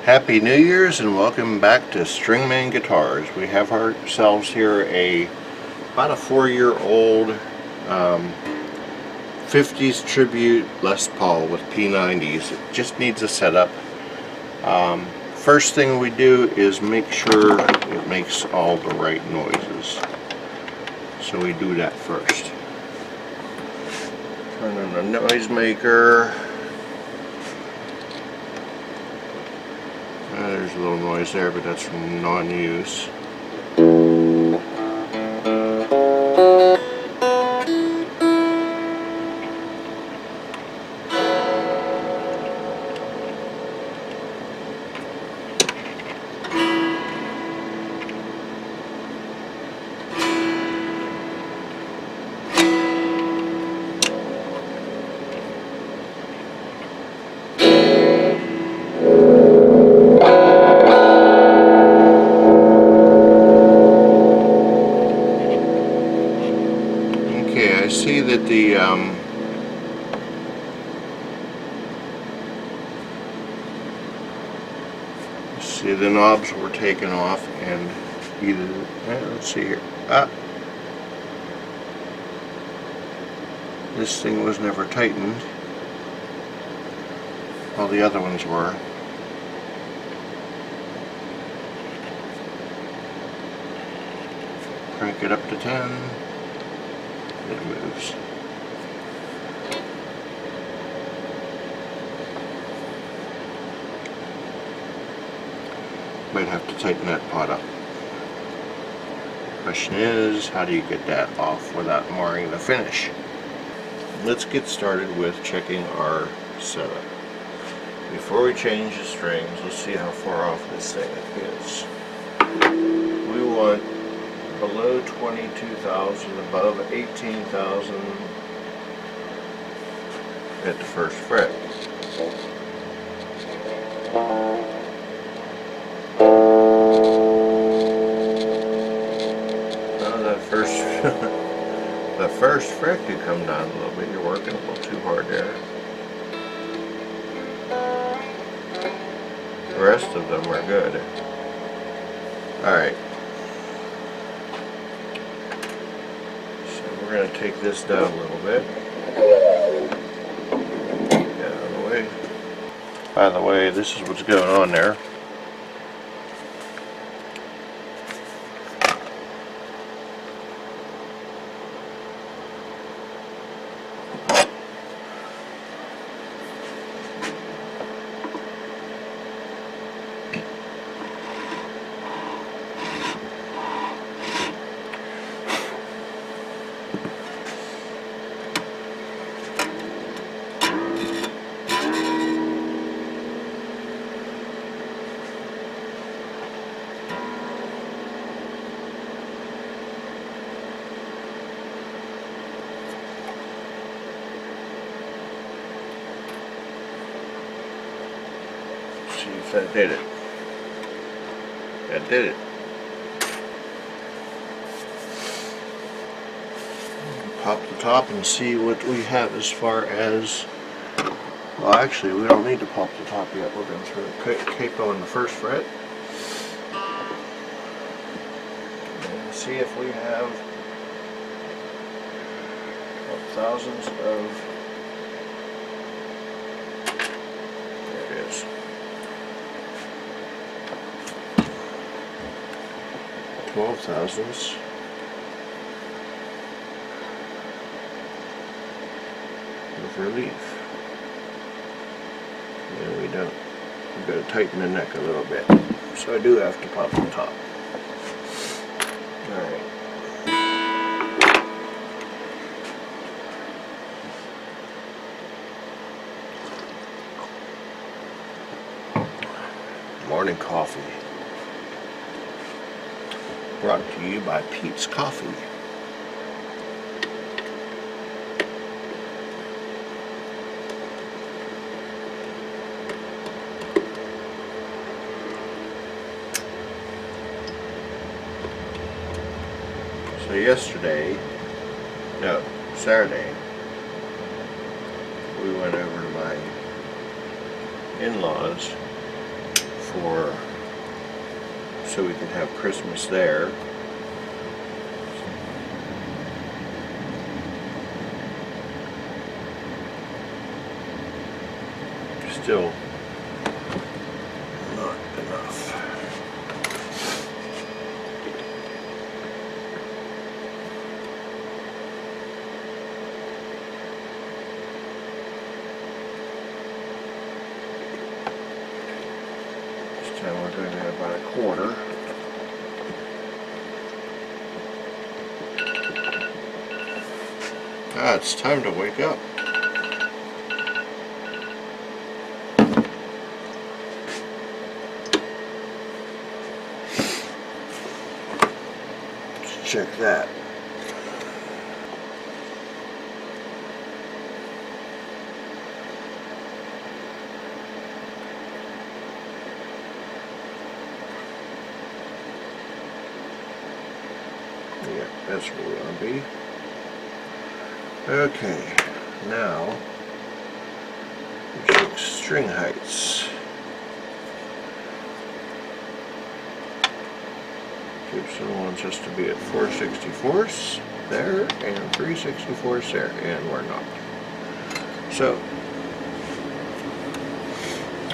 Happy New Year's and welcome back to Stringman Guitars. We have ourselves here about a 4-year-old 50s tribute Les Paul with P90s. It just needs a setup. First thing we do is make sure it makes all the right noises. So we do that first. Turn on the noisemaker. There's a little noise there, but that's from non-use. Okay, I see that the knobs were taken off, and either let's see here. This thing was never tightened. All the other ones were. Crank it up to 10. It moves. Might have to tighten that pot up. Question is, how do you get that off without marring the finish? Let's get started with checking our setup. Before we change the strings, let's see how far off this thing is. We want below 22,000, above 18,000 at the first fret. The first fret could come down a little bit. You're working a little too hard there. The rest of them are good. Alright. So we're going to take this down a little bit. Get out of the way. By the way, this is what's going on there. See if that did it. That did it. Pop the top and see what we have as far as. Well, actually, we don't need to pop the top yet. We're going to throw a capo on the first fret. And see if we have thousands of. There it is. 12 thousandths. Of relief. No, we don't. We've got to tighten the neck a little bit. So I do have to pop the top. Alright. Morning coffee. Brought to you by Pete's Coffee. So Saturday, we went over to my in-laws for so we can have Christmas there. Still not enough. This time we're doing it about a quarter. It's time to wake up. Let's check that. Yeah, that's where we want to be. Okay, now we check string heights. Gibson wants us to be at 4/64ths there and 3/64ths there, and we're not. So,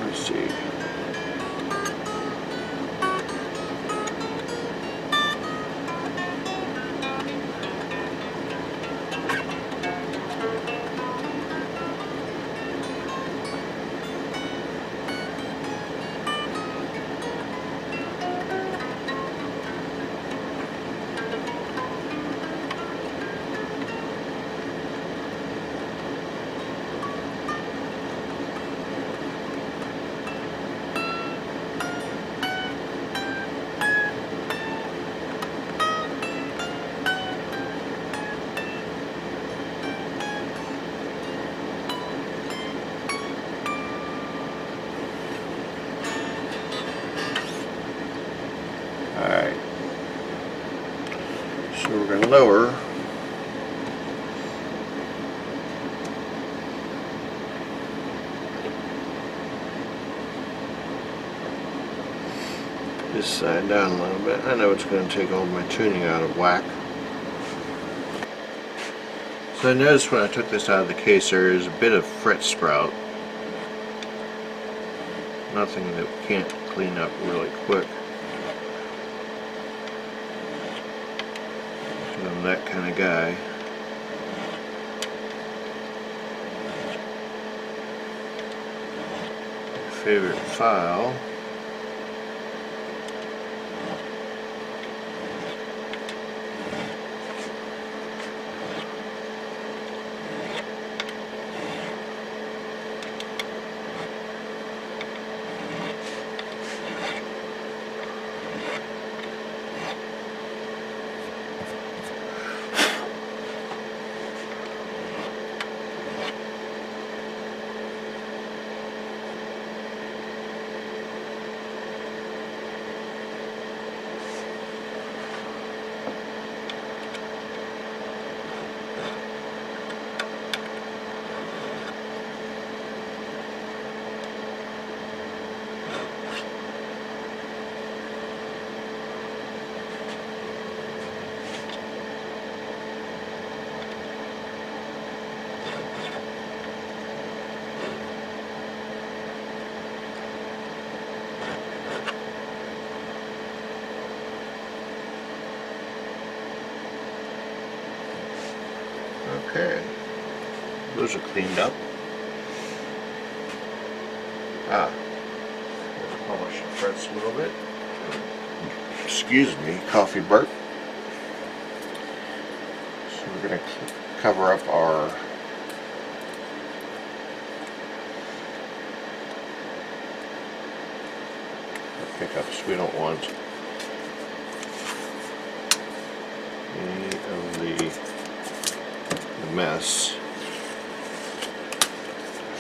let's see. Alright, so we're going to lower this side down a little bit. I know it's going to take all my tuning out of whack. So I noticed when I took this out of the case there is a bit of fret sprout. Nothing that we can't clean up really quick. I'm that kind of guy. Favorite file. Okay, those are cleaned up. Polish the frets a little bit. Excuse me, coffee burp. So we're going to cover up our pickups. We don't want any of the mess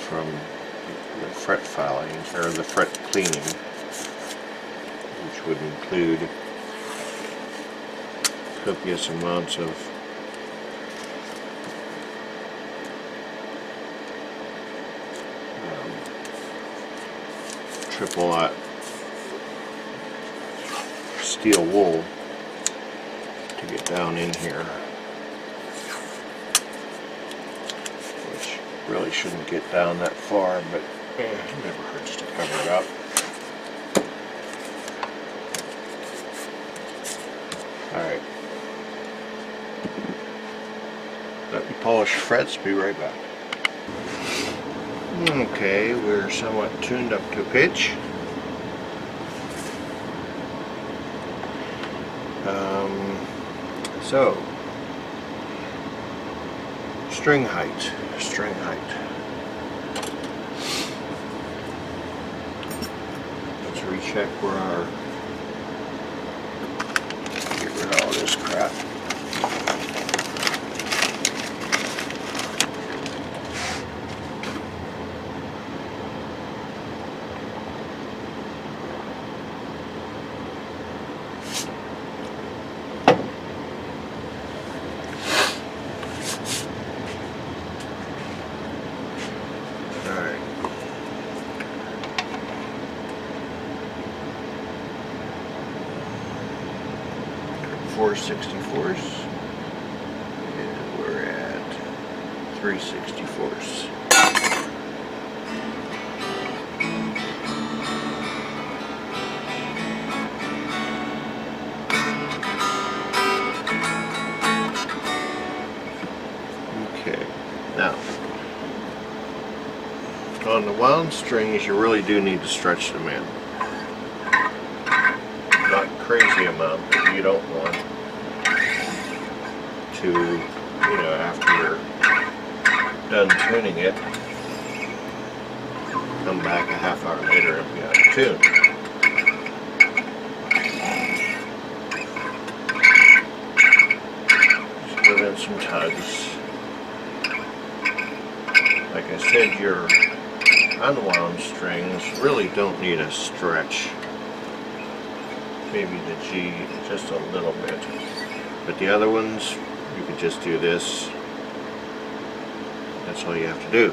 from the fret filing or the fret cleaning, which would include copious amounts of triple aught steel wool to get down in here, which really shouldn't get down that far, but it never hurts to cover it up. Alright. Let me polish frets, be right back. Okay, we're somewhat tuned up to pitch. So, string height. Let's recheck where our, get rid of all this crap. Alright. 4/64ths, and we're at 3/64ths. Okay, now on the wound strings, you really do need to stretch them in. Not crazy amount, but you don't want to, after you're done tuning it, come back a half hour later and be out of tune. Just give it some tugs. Like I said, your unwound strings really don't need a stretch. Maybe the G just a little bit, but the other ones you could just do this. That's all you have to do.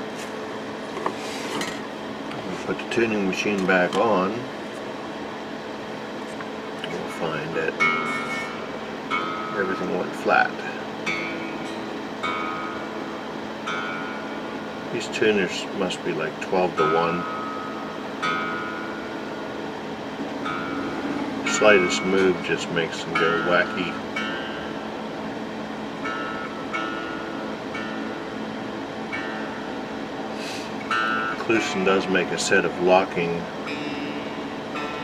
We'll put the tuning machine back on. We'll find that everything went flat. These tuners must be like 12-to-1. Slightest move just makes them go wacky. Gibson does make a set of locking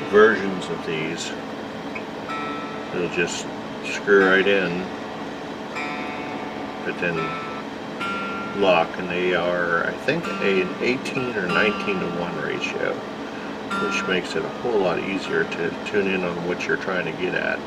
versions of these. It'll just screw right in, but then lock, and they are, I think, an 18 or 19-to-1 ratio, which makes it a whole lot easier to tune in on what you're trying to get at.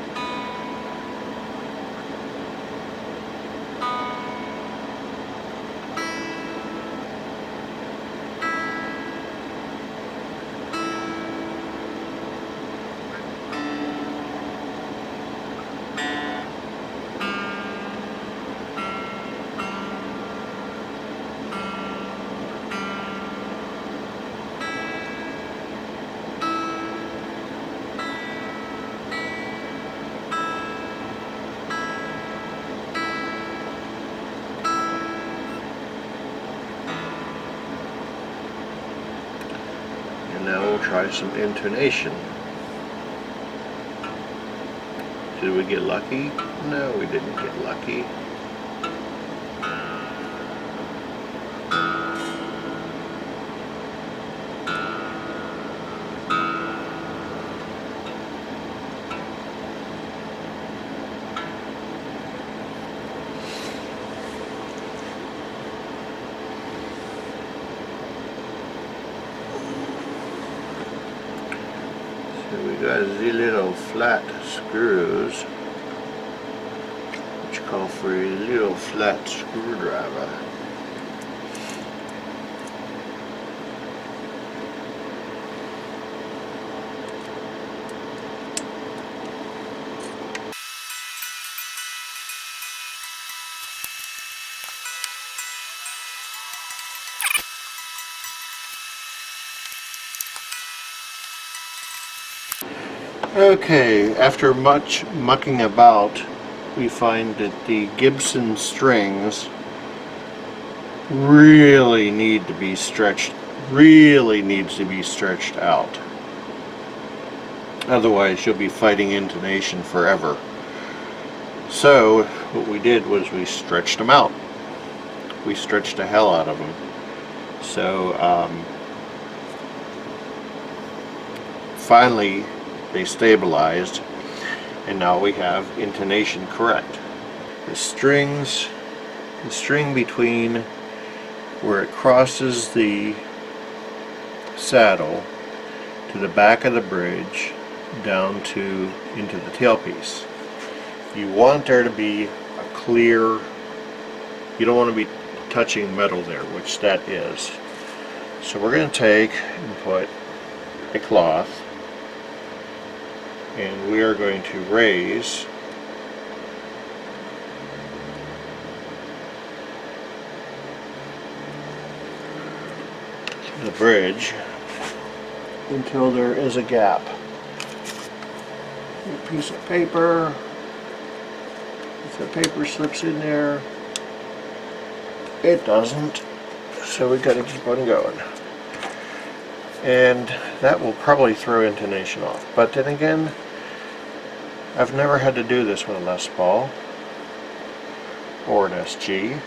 Now we'll try some intonation. Did we get lucky? No, we didn't get lucky. We got the little flat screws, which call for a little flat screwdriver. Okay, after much mucking about, we find that the Gibson strings really need to be stretched, really needs to be stretched out. Otherwise you'll be fighting intonation forever. So what we did was we stretched them out. We stretched the hell out of them. So finally they stabilized, and now we have intonation correct. The string between where it crosses the saddle to the back of the bridge down to into the tailpiece. You want there to be a clear, you don't want to be touching metal there, which that is. So we're going to take and put a cloth, and we are going to raise the bridge until there is a gap. A piece of paper, if the paper slips in there, it doesn't, so we got to keep on going. And that will probably throw intonation off. But then again, I've never had to do this with a Les Paul or an SG.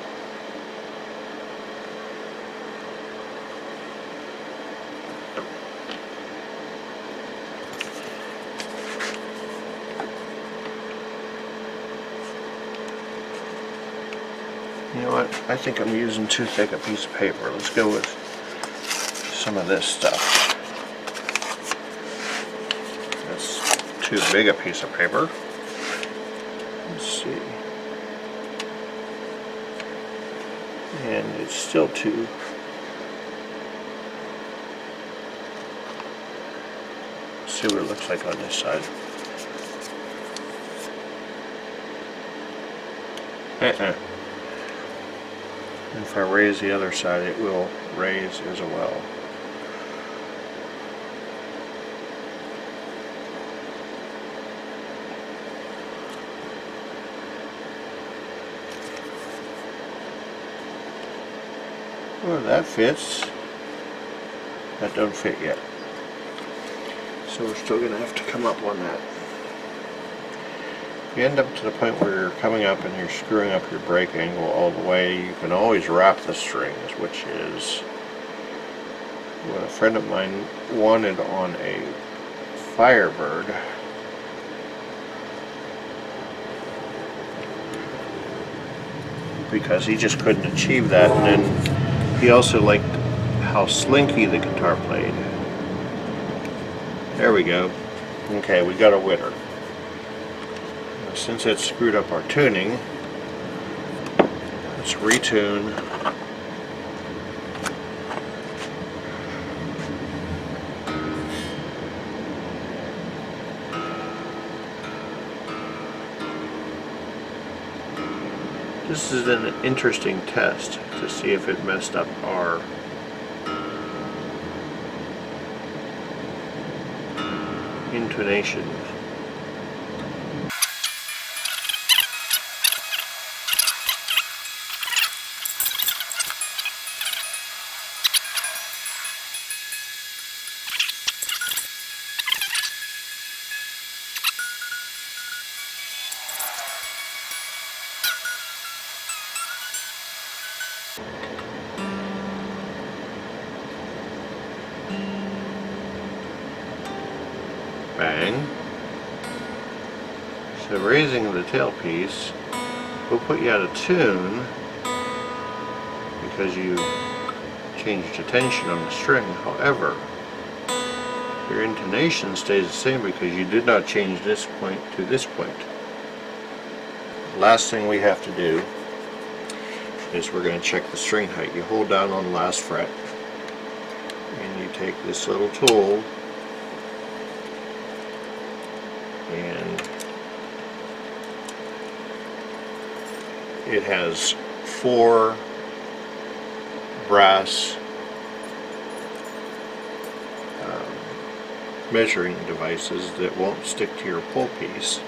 You know what? I think I'm using too thick a piece of paper. Let's go with some of this stuff. That's too big a piece of paper. Let's see. And it's still too. Let's see what it looks like on this side. If I raise the other side, it will raise as well. Well, that fits. That don't fit yet. So we're still going to have to come up on that. If you end up to the point where you're coming up and you're screwing up your brake angle all the way, you can always wrap the strings, which is what a friend of mine wanted on a Firebird. Because he just couldn't achieve that, and then he also liked how slinky the guitar played. There we go. Okay, we got a winner. Since it screwed up our tuning, let's retune. This is an interesting test to see if it messed up our intonation. Bang. So raising the tailpiece will put you out of tune because you changed the tension on the string. However, your intonation stays the same because you did not change this point to this point. Last thing we have to do is we're going to check the string height. You hold down on the last fret and you take this little tool and it has 4 brass measuring devices that won't stick to your pull piece.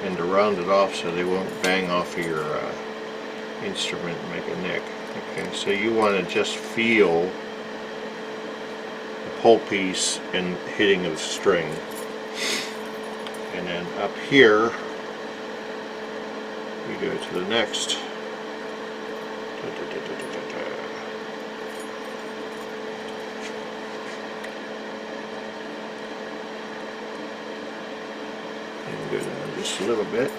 And to round it off so they won't bang off of your instrument and make a nick. Okay, so you want to just feel the pull piece and hitting of the string. And then up here, you go to the next. And go down just a little bit.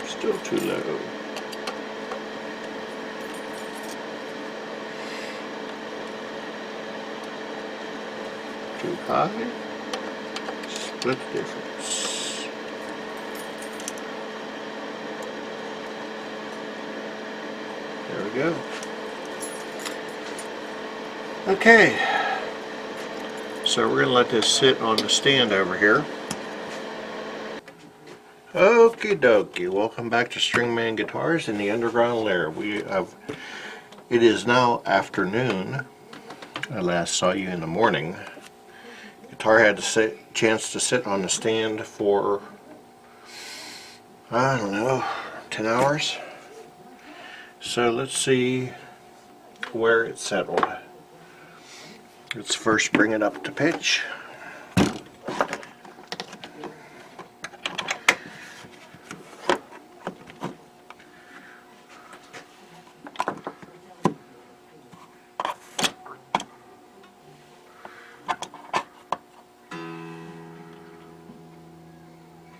Still too low. Too high. Split difference. There we go. Okay. So we're going to let this sit on the stand over here. Okie dokie, welcome back to Stringman Guitars in the Underground Lair. It is now afternoon. I last saw you in the morning. Guitar had a chance to sit on the stand for, I don't know, 10 hours. So let's see where it settled. Let's first bring it up to pitch.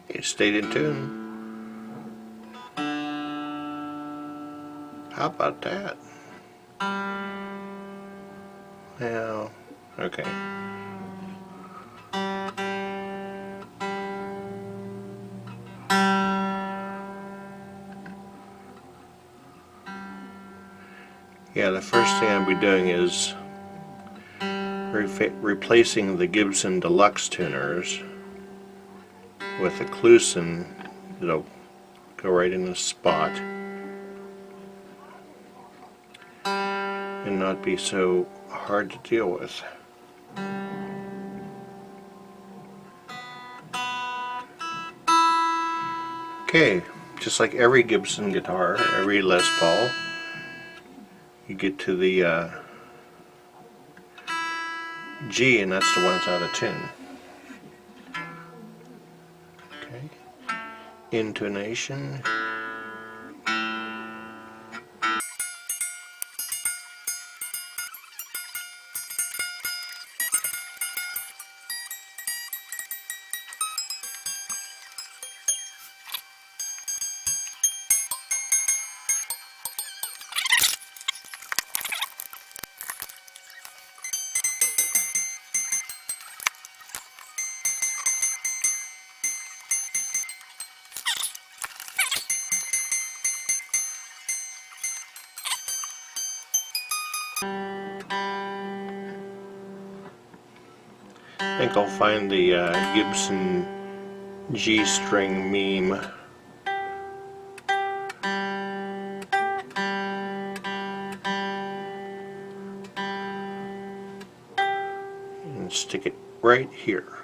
It stayed in tune. How about that? Well, okay. Yeah, the first thing I'll be doing is replacing the Gibson Deluxe tuners with a Gibson that'll go right in the spot and not be so hard to deal with. Okay, just like every Gibson guitar, every Les Paul, you get to the G, and that's the one that's out of tune. Okay, Intonation. I think I'll find the Gibson G string meme. And stick it right here.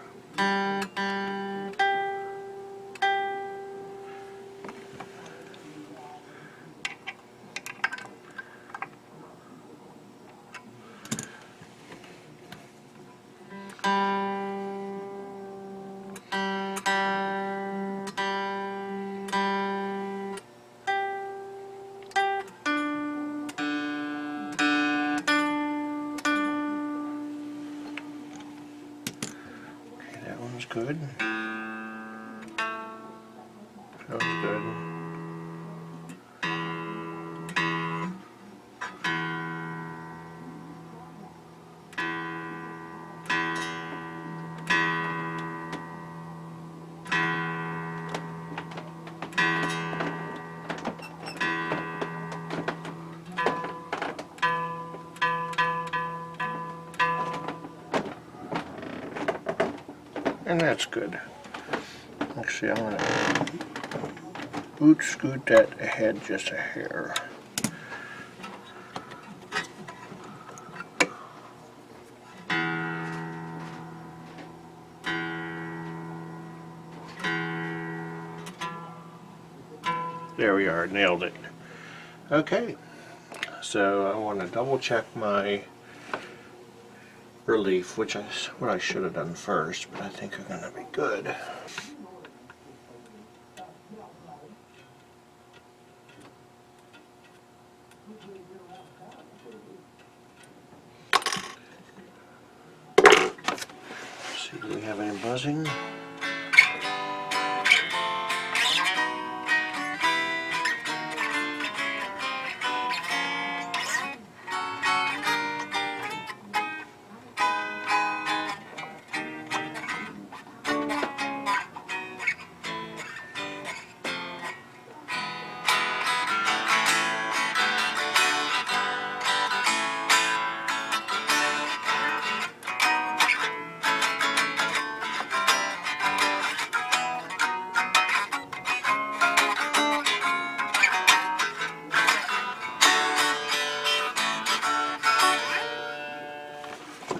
That one's good. That one's good. and that's good. Actually, I'm going to boot scoot that ahead just a hair. There we are, nailed it. Okay, so I want to double check my relief, which is what I should have done first, but I think I'm going to be good. Let's see, do we have any buzzing?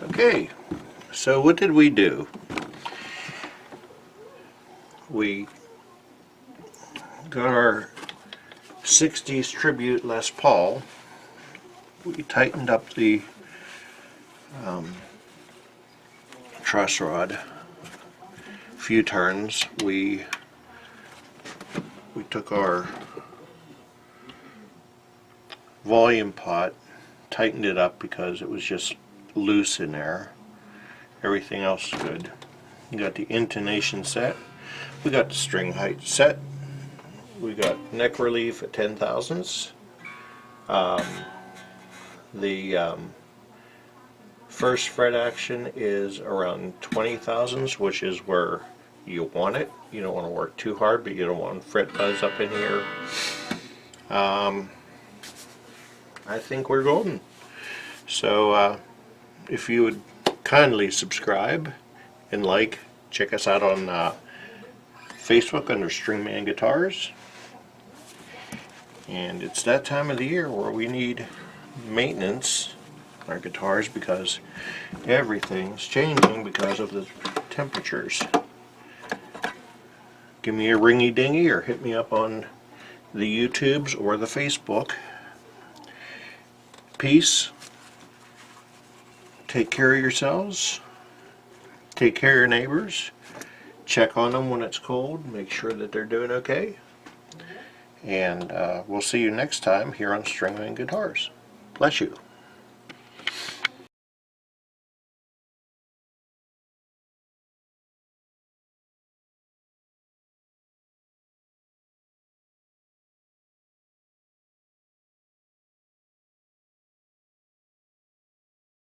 Okay, so what did we do? We got our 60's Tribute Les Paul. We tightened up the truss rod a few turns. We took our volume pot, tightened it up because it was just loose in there. Everything else is good. You got the intonation set. We got the string height set. We got neck relief at 10 thousandths. The first fret action is around 20 thousandths, which is where you want it. You don't want to work too hard, but you don't want fret buzz up in here. I think we're golden. So if you would kindly subscribe and like, check us out on Facebook under Stringman Guitars. And it's that time of the year where we need maintenance on our guitars because everything's changing because of the temperatures. Give me a ringy dingy or hit me up on the YouTubes or the Facebook. Peace. Take care of yourselves. Take care of your neighbors. Check on them when it's cold. Make sure that they're doing okay. And we'll see you next time here on Stringman Guitars. Bless you.